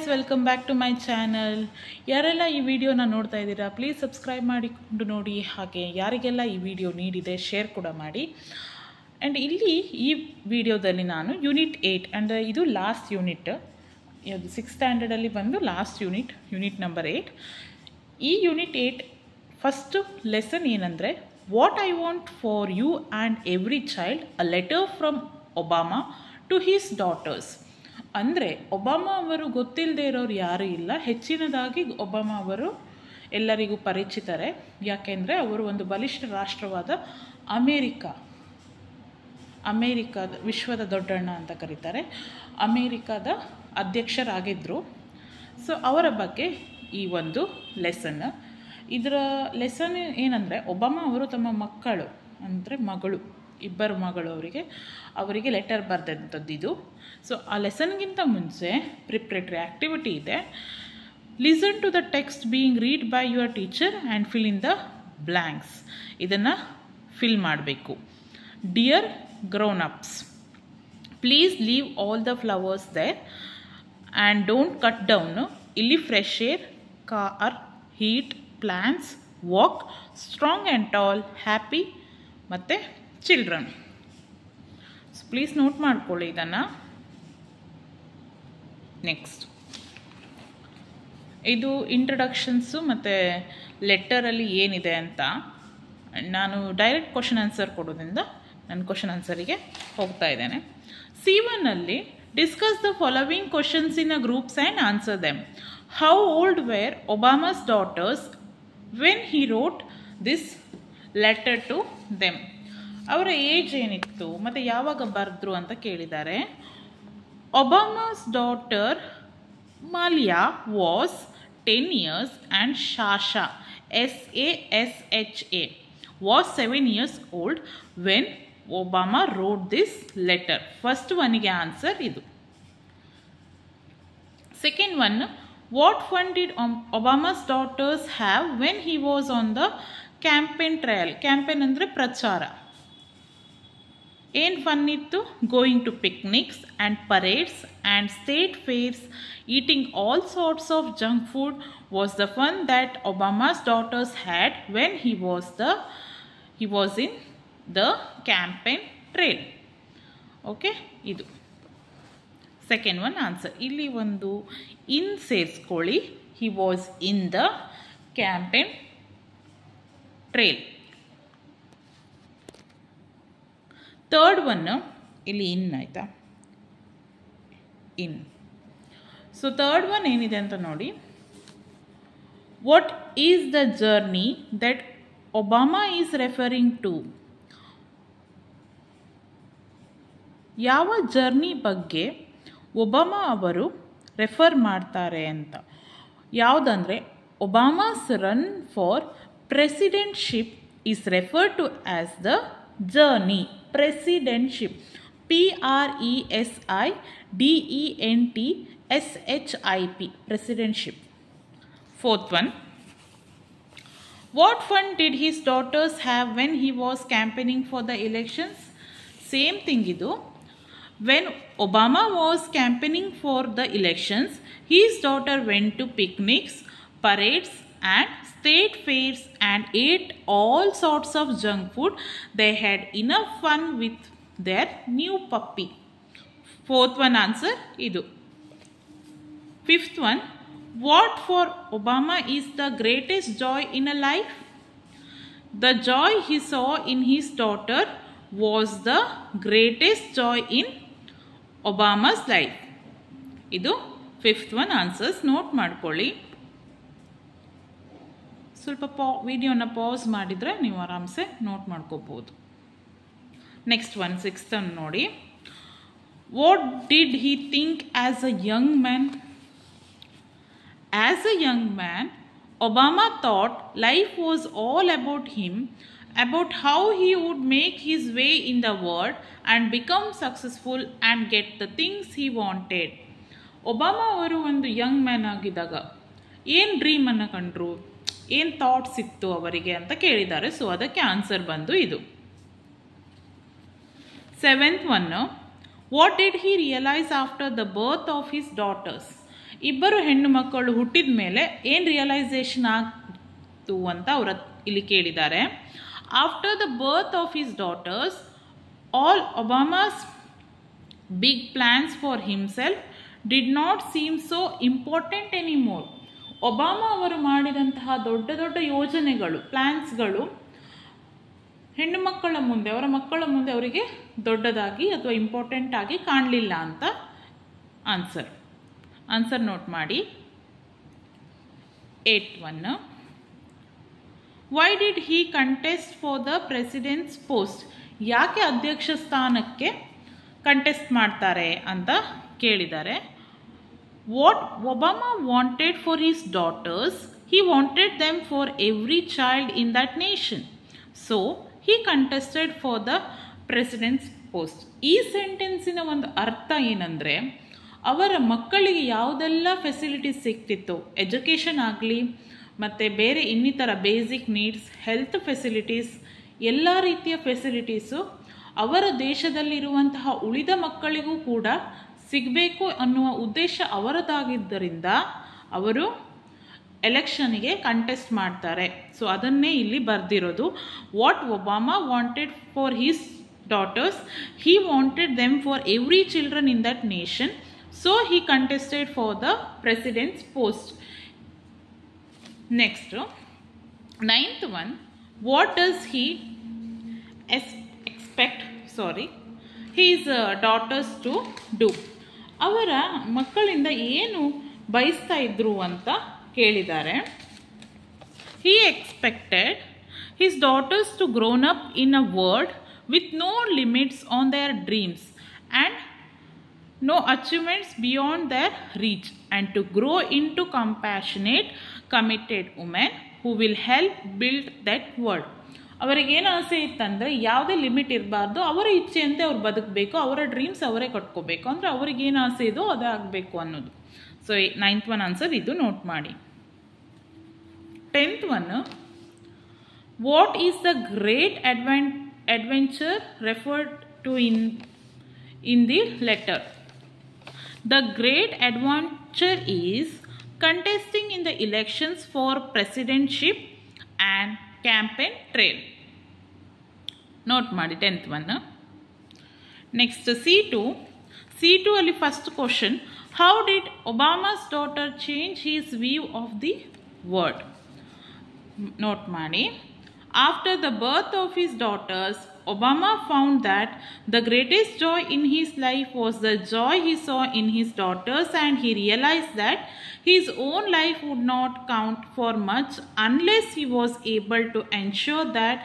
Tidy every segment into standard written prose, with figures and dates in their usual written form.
Guys, welcome back to my channel. ಯಾರೆಲ್ಲ ಈ ವಿಡಿಯೋನ ನೋಡ್ತಾ ಇದ್ದೀರಾ, ಪ್ಲೀಸ್ ಸಬ್ಸ್ಕ್ರೈಬ್ ಮಾಡಿಕೊಂಡು ನೋಡಿ. ಹಾಗೆ ಯಾರಿಗೆಲ್ಲ ಈ ವಿಡಿಯೋ ನೀಡಿದೆ ಶೇರ್ ಕೂಡ ಮಾಡಿ. ಆ್ಯಂಡ್ ಇಲ್ಲಿ ಈ ವಿಡಿಯೋದಲ್ಲಿ ನಾನು ಯೂನಿಟ್ 8 ಆ್ಯಂಡ್ ಇದು ಲಾಸ್ಟ್ ಯೂನಿಟ್, ಇದು 6th ಸ್ಟ್ಯಾಂಡರ್ಡಲ್ಲಿ ಬಂದು ಲಾಸ್ಟ್ ಯೂನಿಟ್ ನಂಬರ್ 8. ಈ ಯೂನಿಟ್ 8 ಫಸ್ಟು ಲೆಸನ್ ಏನಂದರೆ, what I want for you and every child, a letter from Obama to his daughters. ಅಂದರೆ ಒಬಾಮಾ ಅವರು ಗೊತ್ತಿಲ್ಲದೆ ಇರೋರು ಯಾರೂ ಇಲ್ಲ. ಹೆಚ್ಚಿನದಾಗಿ ಒಬಾಮಾ ಅವರು ಎಲ್ಲರಿಗೂ ಪರಿಚಿತರೆ. ಯಾಕೆಂದರೆ ಅವರು ಒಂದು ಬಲಿಷ್ಠ ರಾಷ್ಟ್ರವಾದ ಅಮೇರಿಕಾದ ವಿಶ್ವದ ದೊಡ್ಡಣ್ಣ ಅಂತ ಕರೀತಾರೆ, ಅಮೇರಿಕಾದ ಅಧ್ಯಕ್ಷರಾಗಿದ್ದರು. ಸೊ ಅವರ ಬಗ್ಗೆ ಈ ಒಂದು ಲೆಸನ್. ಇದರ ಲೆಸನ್ ಏನಂದರೆ, ಒಬಾಮಾ ಅವರು ತಮ್ಮ ಮಕ್ಕಳು ಅಂದರೆ ಇಬ್ಬರು ಮಗಳು ಅವರಿಗೆ ಲೆಟರ್ ಬರೆದಂಥದ್ದು. ಸೊ ಆ ಲೆಸನ್ಗಿಂತ ಮುಂಚೆ ಪ್ರಿಪ್ರೇಟರಿ ಆ್ಯಕ್ಟಿವಿಟಿ ಇದೆ. Listen to the text being read by your teacher and fill in the blanks. ಇದನ್ನು ಫಿಲ್ ಮಾಡಬೇಕು. Dear grown ups, please leave all the flowers there and don't cut down. ಇಲ್ಲಿ fresh air, car, heat, plants, walk, strong and tall, happy ಮತ್ತು children. So please note ಮಾಡ್ಕೊಳ್ಳಿ ಇದನ್ನು. Next, ಇದು ಇಂಟ್ರಡಕ್ಷನ್ಸು ಮತ್ತು ಲೆಟರಲ್ಲಿ ಏನಿದೆ ಅಂತ. ನಾನು ಡೈರೆಕ್ಟ್ ಕ್ವಶನ್ ಆನ್ಸರ್ ಕೊಡೋದ್ರಿಂದ ನಾನು ಕ್ವಶನ್ ಆನ್ಸರಿಗೆ ಹೋಗ್ತಾ ಇದ್ದೇನೆ. C1ಅಲ್ಲಿ discuss the following questions in a groups and answer them. How old were Obama's daughters when he wrote this letter to them. ಅವರ ಏಜ್ ಏನಿತ್ತು ಮತ್ತು ಯಾವಾಗ ಬರೆದ್ರು ಅಂತ ಕೇಳಿದ್ದಾರೆ. Obama's daughter Malia was 10 years and Sasha, SASHA, was 7 years old when Obama wrote this letter. First one ಗೆ answer ಇದು. Second one, what fun did Obama's daughters have when he was on the campaign trail? Campaign ಅಂದರೆ ಪ್ರಚಾರ. ಏನು fun ಇತ್ತು? Going to picnics and parades and state fairs, eating all sorts of junk food was the fun that Obama's daughters had when he was in the campaign trail. Okay, ಇದು second one answer. ಇಲ್ಲಿ ಒಂದು in ಸೇರಿಸ್ಕೊಳ್ಳಿ, he was in the campaign trail. Third one ಇಲ್ಲಿ in ಆಯಿತಾ, ಇನ್. So third one ಏನಿದೆ ಅಂತ ನೋಡಿ. What is the journey that Obama is referring to? ಯಾವ ಜರ್ನಿ ಬಗ್ಗೆ ಒಬಾಮಾ ಅವರು ರೆಫರ್ ಮಾಡ್ತಾರೆ ಅಂತ. ಯಾವುದಂದರೆ, Obama's run for presidentship is referred to as the journey. Presidentship, PRESIDENTSHIP, presidentship. Fourth one, what fun did his daughters have when he was campaigning for the elections? Same thing ಇದು. When Obama was campaigning for the elections, his daughter went to picnics, parades and state fairs and ate all sorts of junk food. They had enough fun with their new puppy. Fourth one answer idu. Fifth one, what for Obama is the greatest joy in a life? The joy he saw in his daughter was the greatest joy in Obama's life. Idu fifth one answers. Note ಮಾಡ್ಕೊಳ್ಳಿ. ಸ್ವಲ್ಪ ವಿಡಿಯೋನ pass ಮಾಡಿದರೆ ನೀವು ಆರಾಮ್ಸೆ note ಮಾಡ್ಕೋಬೋದು. Next one, sixth one ನೋಡಿ. What did he think as a young man? As a young man, Obama thought life was all about him, about how he would make his way in the world and become successful and get the things he wanted. Obama ಅವರು ಒಂದು Young man ಆಗಿದ್ದಾಗ ಏನು ಡ್ರೀಮನ್ನು ಕಂಡ್ರು, ಏನು thoughts ಇತ್ತು ಅವರಿಗೆ ಅಂತ ಕೇಳಿದ್ದಾರೆ. ಸೊ ಅದಕ್ಕೆ ಆನ್ಸರ್ ಬಂದು ಇದು. Seventh one, what did he realise after the birth of his daughters? ಇಬ್ಬರು ಹೆಣ್ಣು ಮಕ್ಕಳು ಹುಟ್ಟಿದ ಮೇಲೆ ಏನು ರಿಯಲೈಸೇಷನ್ ಆಗ್ತು ಅಂತ ಅವರು ಇಲ್ಲಿ ಕೇಳಿದ್ದಾರೆ. After the birth of his daughters all Obama's big plans for himself did not seem so important anymore. Obama ಅವರು ಮಾಡಿದಂತಹ ದೊಡ್ಡ ದೊಡ್ಡ ಯೋಜನೆಗಳು, ಪ್ಲ್ಯಾನ್ಸ್ಗಳು ಹೆಣ್ಣು ಮಕ್ಕಳ ಮುಂದೆ, ಅವರ ಮಕ್ಕಳ ಮುಂದೆ ಅವರಿಗೆ ದೊಡ್ಡದಾಗಿ ಅಥವಾ ಇಂಪಾರ್ಟೆಂಟ್ ಆಗಿ ಕಾಣಲಿಲ್ಲ ಅಂತ ಆನ್ಸರ್ ನೋಟ್ ಮಾಡಿ. 8th why did he contest for the president's post. ಯಾಕೆ ಅಧ್ಯಕ್ಷ ಸ್ಥಾನಕ್ಕೆ ಕಂಟೆಸ್ಟ್ ಮಾಡ್ತಾರೆ ಅಂತ ಕೇಳಿದ್ದಾರೆ. What Obama wanted for his daughters, he wanted them for every child in that nation, so he contested for the president's post. ಈ ಸೆಂಟೆನ್ಸಿನ ಒಂದು ಅರ್ಥ ಏನಂದರೆ, ಅವರ ಮಕ್ಕಳಿಗೆ ಯಾವುದೆಲ್ಲ ಫೆಸಿಲಿಟೀಸ್ ಸಿಗ್ತಿತ್ತು, ಎಜುಕೇಷನ್ ಆಗಲಿ ಮತ್ತು ಬೇರೆ ಇನ್ನಿತರ ಬೇಸಿಕ್ ನೀಡ್ಸ್, ಹೆಲ್ತ್ ಫೆಸಿಲಿಟೀಸ್, ಎಲ್ಲ ರೀತಿಯ ಫೆಸಿಲಿಟೀಸು ಅವರ ದೇಶದಲ್ಲಿರುವಂತಹ ಉಳಿದ ಮಕ್ಕಳಿಗೂ ಕೂಡ ಸಿಗಬೇಕು ಅನ್ನುವ ಉದ್ದೇಶ ಅವರದಾಗಿದ್ದರಿಂದ ಅವರು ಎಲೆಕ್ಷನ್ಗೆ ಕಂಟೆಸ್ಟ್ ಮಾಡ್ತಾರೆ. ಸೊ ಅದನ್ನೇ ಇಲ್ಲಿ ಬರೆದಿರೋದು. What Obama wanted for his daughters, he wanted them for every children in that nation, so he contested for the president's post. Next 9th what does he expect his daughters to do. ಅವರ ಮಕ್ಕಳಿಂದ ಏನು ಬಯಸ್ತಾ ಇದ್ರು ಅಂತ ಕೇಳಿದ್ದಾರೆ. He expected his daughters to grown up in a world with no limits on their dreams and no achievements beyond their reach, and to grow into compassionate, committed women who will help build that world. ಅವರಿಗೇನು ಆಸೆ ಇತ್ತಂದರೆ ಯಾವುದೇ limit ಇರಬಾರ್ದು, ಅವರ ಇಚ್ಛೆಯಂತೆ ಅವ್ರು ಬದುಕಬೇಕು, ಅವರ ಡ್ರೀಮ್ಸ್ ಅವರೇ ಕಟ್ಕೋಬೇಕು, ಅಂದರೆ ಅವ್ರಿಗೇನು ಆಸೆ ಇದೋ ಅದೇ ಆಗಬೇಕು ಅನ್ನೋದು. ಸೊ 9th ಆನ್ಸರ್ ಇದು ನೋಟ್ ಮಾಡಿ. 10th what is the great adventure referred to in the letter? The great adventure is contesting in the elections for presidentship and campaign trail. Note ಮಾಡಿ 10th Next C2 ಅಲ್ಲಿ first question, how did Obama's daughter change his view of the world? Note ಮಾಡಿ. After the birth of his daughters, Obama found that the greatest joy in his life was the joy he saw in his daughters, and he realized that his own life would not count for much unless he was able to ensure that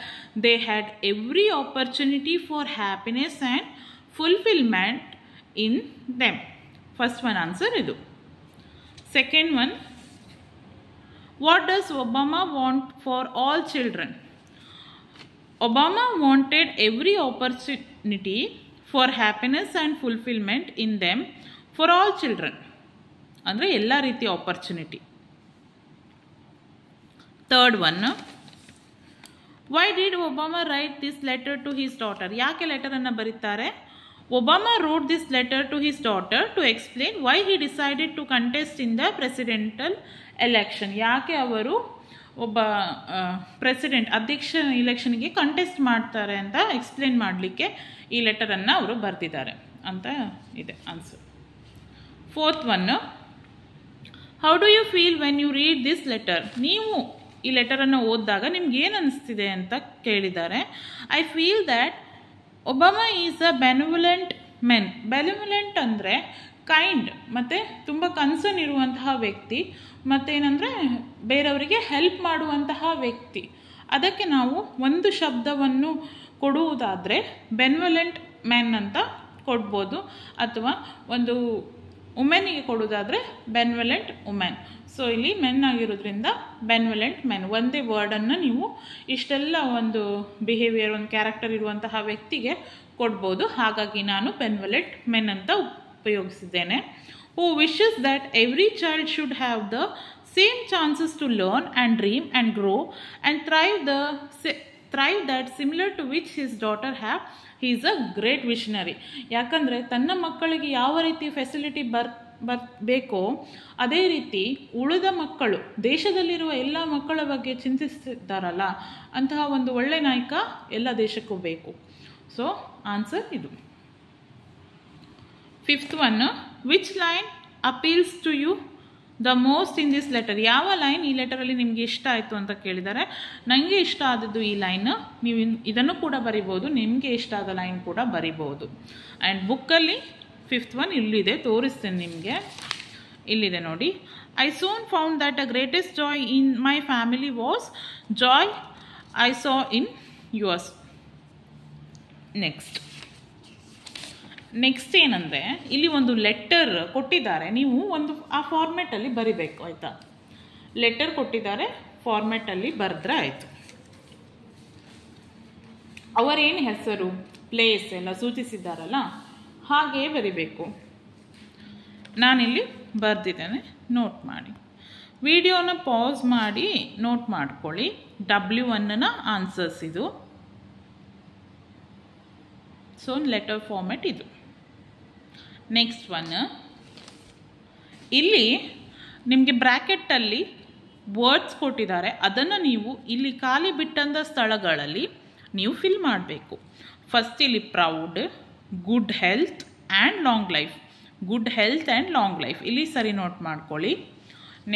they had every opportunity for happiness and fulfillment in them. First answer idu. Second what does Obama want for all children? Obama wanted every opportunity for happiness and fulfillment in them for all children. ಅಂದರೆ ಎಲ್ಲ ರೀತಿಯ opportunity. Third why did Obama write this letter to his daughter? ಯಾಕೆ ಲೆಟರನ್ನು ಬರೀತಾರೆ? Obama wrote this letter to his daughter to explain why he decided to contest in the presidential election. ಯಾಕೆ ಅವರು ಒಬ್ಬ president ಅಧ್ಯಕ್ಷ ಇಲೆಕ್ಷನ್ಗೆ contest ಮಾಡ್ತಾರೆ ಅಂತ explain ಮಾಡಲಿಕ್ಕೆ ಈ ಲೆಟರನ್ನು ಅವರು ಬರೆದಿದ್ದಾರೆ ಅಂತ ಇದೆ answer. Fourth how do you feel when you read this letter? ನೀವು ಈ ಲೆಟರನ್ನು ಓದಿದಾಗ ನಿಮ್ಗೆ ಏನು ಅನಿಸ್ತಿದೆ ಅಂತ ಕೇಳಿದ್ದಾರೆ. I feel that Obama is a benevolent men. Benevolent ಅಂದರೆ ಕೈಂಡ್ ಮತ್ತು ತುಂಬ ಕನ್ಸರ್ನ್ ಇರುವಂತಹ ವ್ಯಕ್ತಿ, ಮತ್ತೇನೆಂದರೆ ಬೇರೆಯವರಿಗೆ ಹೆಲ್ಪ್ ಮಾಡುವಂತಹ ವ್ಯಕ್ತಿ. ಅದಕ್ಕೆ ನಾವು ಒಂದು ಶಬ್ದವನ್ನು ಕೊಡುವುದಾದರೆ ಬೆನ್ವಲೆಂಟ್ ಮೆನ್ ಅಂತ ಕೊಡ್ಬೋದು, ಅಥವಾ ಒಂದು ವುಮೆನ್ನಿಗೆ ಕೊಡೋದಾದರೆ ಬೆನ್ವಲೆಂಟ್ ವುಮೆನ್. ಸೊ ಇಲ್ಲಿ ಮೆನ್ ಆಗಿರೋದ್ರಿಂದ ಬೆನ್ವಲೆಂಟ್ ಮೆನ್ ಒಂದೇ ವರ್ಡನ್ನು ನೀವು ಇಷ್ಟೆಲ್ಲ ಒಂದು ಬಿಹೇವಿಯರ್, ಒಂದು ಕ್ಯಾರೆಕ್ಟರ್ ಇರುವಂತಹ ವ್ಯಕ್ತಿಗೆ ಕೊಡ್ಬೋದು. ಹಾಗಾಗಿ ನಾನು ಬೆನ್ವಲೆಂಟ್ ಮೆನ್ ಅಂತ ಉಪಯೋಗಿಸಿದ್ದೇನೆ. Who wishes that every child should have the same chances to learn and dream and grow and thrive that similar to which his daughter have. He is a great visionary. ಯಾಕಂದರೆ ತನ್ನ ಮಕ್ಕಳಿಗೆ ಯಾವ ರೀತಿ facility ಬೇಕೋ ಅದೇ ರೀತಿ ಉಳಿದ ಮಕ್ಕಳು, ದೇಶದಲ್ಲಿರುವ ಎಲ್ಲ ಮಕ್ಕಳ ಬಗ್ಗೆ ಚಿಂತಿಸ್ತಿದ್ದಾರಲ್ಲ, ಅಂತಹ ಒಂದು ಒಳ್ಳೆ ನಾಯಕ ಎಲ್ಲ ದೇಶಕ್ಕೂ ಬೇಕು. ಸೊ ಆನ್ಸರ್ ಇದು. 5th one, which line appeals to you the most in this letter? ಯಾವ ಲೈನ್ ಈ ಲೆಟರಲ್ಲಿ ನಿಮಗೆ ಇಷ್ಟ ಆಯಿತು ಅಂತ ಕೇಳಿದ್ದಾರೆ. ನನಗೆ ಇಷ್ಟ ಆದದ್ದು ಈ ಲೈನ್. ನೀವು ಇದನ್ನು ಕೂಡ ಬರಿಬೋದು, ನಿಮಗೆ ಇಷ್ಟ ಆದ ಲೈನ್ ಕೂಡ ಬರಿಬೋದು. ಆ್ಯಂಡ್ ಬುಕ್ಕಲ್ಲಿ 5th one ಇಲ್ಲಿದೆ, ತೋರಿಸ್ತೇನೆ ನಿಮಗೆ. ಇಲ್ಲಿದೆ ನೋಡಿ. I soon found that the greatest Joy in my family was Joy I saw in yours. Next ಏನಂದರೆ, ಇಲ್ಲಿ ಒಂದು ಲೆಟರ್ ಕೊಟ್ಟಿದ್ದಾರೆ, ನೀವು ಒಂದು ಆ ಫಾರ್ಮ್ಯಾಟಲ್ಲಿ ಬರಿಬೇಕು, ಆಯಿತಾ? ಲೆಟರ್ ಕೊಟ್ಟಿದ್ದಾರೆ, ಫಾರ್ಮ್ಯಾಟಲ್ಲಿ ಬರೆದ್ರೆ ಆಯಿತು. ಅವರೇನು ಹೆಸರು, ಪ್ಲೇಸ್ ಎಲ್ಲ ಸೂಚಿಸಿದ್ದಾರಲ್ಲ, ಹಾಗೆಯೇ ಬರಿಬೇಕು. ನಾನಿಲ್ಲಿ ಬರೆದಿದ್ದೇನೆ, ನೋಟ್ ಮಾಡಿ. ವಿಡಿಯೋನ ಪಾಸ್ ಮಾಡಿ ನೋಟ್ ಮಾಡ್ಕೊಳ್ಳಿ. W1ನ ಆನ್ಸರ್ಸ್ ಇದು. ಸೊ ಲೆಟರ್ ಫಾರ್ಮ್ಯಾಟ್ ಇದು. ನೆಕ್ಸ್ಟ್ ಒನ್, ಇಲ್ಲಿ ನಿಮಗೆ ಬ್ರ್ಯಾಕೆಟಲ್ಲಿ ವರ್ಡ್ಸ್ ಕೊಟ್ಟಿದ್ದಾರೆ, ಅದನ್ನು ನೀವು ಇಲ್ಲಿ ಖಾಲಿ ಬಿಟ್ಟಂಥ ಸ್ಥಳಗಳಲ್ಲಿ ನೀವು ಫಿಲ್ ಮಾಡಬೇಕು. ಫಸ್ಟ್ ಇಲ್ಲಿ proud, good health and long life. Good health and long life ಇಲ್ಲಿ ಸರಿ ನೋಟ್ ಮಾಡ್ಕೊಳ್ಳಿ.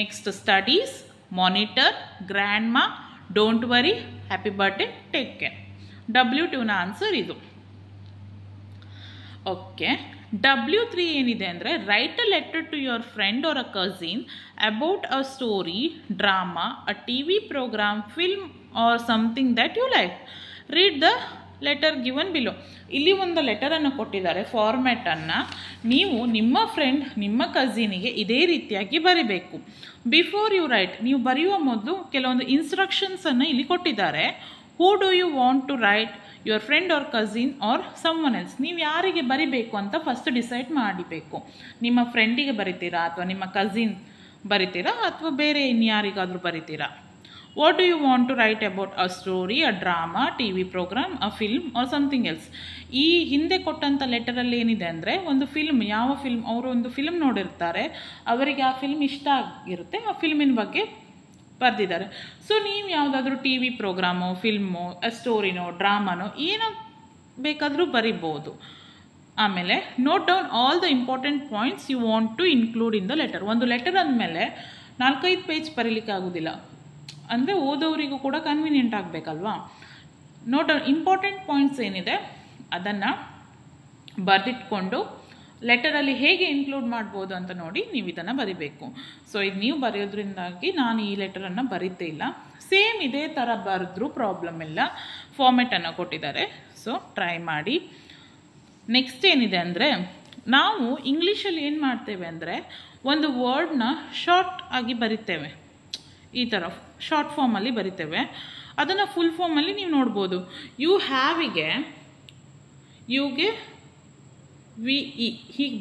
Next studies, monitor, grandma, don't worry, happy birthday, take care. W2ನ ಆನ್ಸರ್ ಇದು. ಓಕೆ. W3 ಏನಿದೆ ಅಂದರೆ, write a letter to your friend or a cousin about a story, drama, a TV programme, film or something that you like. Read the letter given below. ಇಲ್ಲಿ ಒಂದು ಲೆಟರನ್ನು ಕೊಟ್ಟಿದ್ದಾರೆ, ಫಾರ್ಮ್ಯಾಟನ್ನು ನೀವು ನಿಮ್ಮ friend, ನಿಮ್ಮ ಕಸಿನಿಗೆ ಇದೇ ರೀತಿಯಾಗಿ ಬರಿಬೇಕು. ಬಿಫೋರ್ ಯು ರೈಟ್, ನೀವು ಬರೆಯುವ ಮೊದಲು ಕೆಲವೊಂದು ಇನ್ಸ್ಟ್ರಕ್ಷನ್ಸನ್ನು ಇಲ್ಲಿ ಕೊಟ್ಟಿದ್ದಾರೆ. Who do you want to write, your friend or cousin or someone else. ನೀವು ಯಾರಿಗೆ ಬರಿಬೇಕು ಅಂತ ಫಸ್ಟ್ ಡಿಸೈಡ್ ಮಾಡಬೇಕು. ನಿಮ್ಮ ಫ್ರೆಂಡಿಗೆ ಬರಿತೀರಾ, ಅಥವಾ ನಿಮ್ಮ ಕಸಿನ್ ಬರಿತೀರಾ, ಅಥವಾ ಬೇರೆ ಇನ್ಯಾರಿಗಾದರೂ ಬರಿತೀರಾ. What do you want to write about a story, a drama, TV programme, a film or something else. ಈ ಹಿಂದೆ ಕೊಟ್ಟಂಥ ಲೆಟರಲ್ಲಿ ಏನಿದೆ ಅಂದರೆ, ಒಂದು ಫಿಲ್ಮ್, ಯಾವ ಫಿಲ್ಮ್, ಅವರು ಒಂದು ಫಿಲ್ಮ್ ನೋಡಿರ್ತಾರೆ, ಅವರಿಗೆ ಆ ಫಿಲ್ಮ್ ಇಷ್ಟ ಆಗಿರುತ್ತೆ, ಆ ಫಿಲ್ಮಿನ ಬಗ್ಗೆ ಬರೆದಿದ್ದಾರೆ. ಸೊ ನೀವು ಯಾವುದಾದ್ರೂ TV ಪ್ರೋಗ್ರಾಮು, ಫಿಲ್ಮು, ಸ್ಟೋರಿನೋ, ಡ್ರಾಮಾನೋ ಏನೋ ಬೇಕಾದರೂ ಬರಿಬೋದು. ಆಮೇಲೆ note down all the important points you want to include in the letter. ಒಂದು ಲೆಟರ್ ಅಂದಮೇಲೆ 4-5 ಪೇಜ್ ಬರೀಲಿಕ್ಕೆ ಆಗೋದಿಲ್ಲ, ಅಂದರೆ ಓದೋರಿಗೂ ಕೂಡ ಕನ್ವೀನಿಯೆಂಟ್ ಆಗಬೇಕಲ್ವಾ. ನೋಟ್ ಡೌನ್ ಇಂಪಾರ್ಟೆಂಟ್ ಪಾಯಿಂಟ್ಸ್ ಏನಿದೆ ಅದನ್ನು ಬರೆದಿಟ್ಕೊಂಡು ಲೆಟರಲ್ಲಿ ಹೇಗೆ ಇನ್ಕ್ಲೂಡ್ ಮಾಡ್ಬೋದು ಅಂತ ನೋಡಿ ನೀವು ಇದನ್ನು ಬರಿಬೇಕು. ಸೊ ಇದು ನೀವು ಬರೆಯೋದ್ರಿಂದಾಗಿ ನಾನು ಈ ಲೆಟರನ್ನು ಬರೀತೇ ಇಲ್ಲ. ಸೇಮ್ ಇದೇ ಥರ ಬರೆದ್ರೂ ಪ್ರಾಬ್ಲಮ್ ಇಲ್ಲ, ಫಾರ್ಮೆಟನ್ನು ಕೊಟ್ಟಿದ್ದಾರೆ. ಸೊ ಟ್ರೈ ಮಾಡಿ. ನೆಕ್ಸ್ಟ್ ಏನಿದೆ ಅಂದರೆ, ನಾವು ಇಂಗ್ಲೀಷಲ್ಲಿ ಏನು ಮಾಡ್ತೇವೆ ಅಂದರೆ, ಒಂದು ವರ್ಡ್ನ ಶಾರ್ಟ್ ಆಗಿ ಬರಿತೇವೆ, ಈ ಥರ ಶಾರ್ಟ್ ಫಾರ್ಮಲ್ಲಿ ಬರಿತೇವೆ. ಅದನ್ನು ಫುಲ್ ಫಾರ್ಮಲ್ಲಿ ನೀವು ನೋಡ್ಬೋದು. ಯು ಹ್ಯಾವಿಗೆ ಯುಗೆ VE ಹೀಗೆ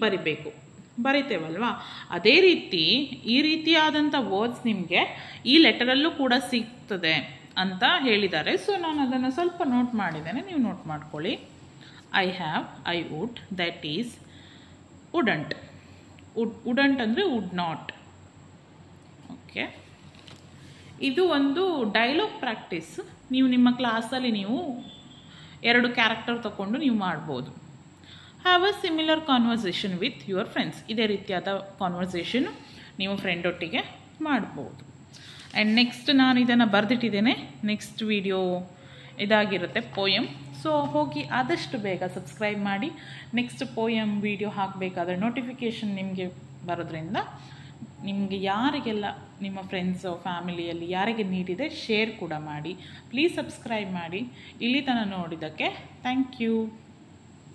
ಬರಿತೇವಲ್ವಾ. ಅದೇ ರೀತಿ ಈ ರೀತಿಯಾದಂಥ ವರ್ಡ್ಸ್ ನಿಮಗೆ ಈ ಲೆಟರಲ್ಲೂ ಕೂಡ ಸಿಗ್ತದೆ ಅಂತ ಹೇಳಿದ್ದಾರೆ. ಸೊ ನಾನು ಅದನ್ನು ಸ್ವಲ್ಪ ನೋಟ್ ಮಾಡಿದ್ದೇನೆ, ನೀವು ನೋಟ್ ಮಾಡ್ಕೊಳ್ಳಿ. I have, I would, that is, wouldn't. Wouldn't ಅಂದರೆ ವುಡ್ ನಾಟ್. ಓಕೆ. ಇದು ಒಂದು ಡೈಲಾಗ್ ಪ್ರಾಕ್ಟೀಸ್. ನೀವು ನಿಮ್ಮ ಕ್ಲಾಸಲ್ಲಿ ನೀವು 2 ಕ್ಯಾರೆಕ್ಟರ್ ತಗೊಂಡು ನೀವು ಮಾಡ್ಬೋದು. Have a similar conversation with your friends. ಇದೇ ರೀತಿಯಾದ ಕಾನ್ವರ್ಸೇಷನು ನೀವು ಫ್ರೆಂಡ್ ಒಟ್ಟಿಗೆ ಮಾಡ್ಬೋದು. ಆ್ಯಂಡ್ ನೆಕ್ಸ್ಟ್ ನಾನು ಇದನ್ನು ಬರೆದಿಟ್ಟಿದ್ದೇನೆ. ನೆಕ್ಸ್ಟ್ ವಿಡಿಯೋ ಇದಾಗಿರುತ್ತೆ, ಪೋಯಮ್. ಸೊ ಹೋಗಿ ಆದಷ್ಟು ಬೇಗ ಸಬ್ಸ್ಕ್ರೈಬ್ ಮಾಡಿ. ನೆಕ್ಸ್ಟ್ ಪೋಯಮ್ ವಿಡಿಯೋ ಹಾಕಬೇಕಾದ್ರೆ ನೋಟಿಫಿಕೇಷನ್ ನಿಮಗೆ ಬರೋದ್ರಿಂದ ನಿಮಗೆ ಯಾರಿಗೆಲ್ಲ ನಿಮ್ಮ ಫ್ರೆಂಡ್ಸು, ಫ್ಯಾಮಿಲಿಯಲ್ಲಿ ಯಾರಿಗೆ ನೀಡಿದೆ ಶೇರ್ ಕೂಡ ಮಾಡಿ. ಪ್ಲೀಸ್ ಸಬ್ಸ್ಕ್ರೈಬ್ ಮಾಡಿ. ಇಲ್ಲಿ ತನಕ ನೋಡಿದ್ದಕ್ಕೆ ಥ್ಯಾಂಕ್ ಯು.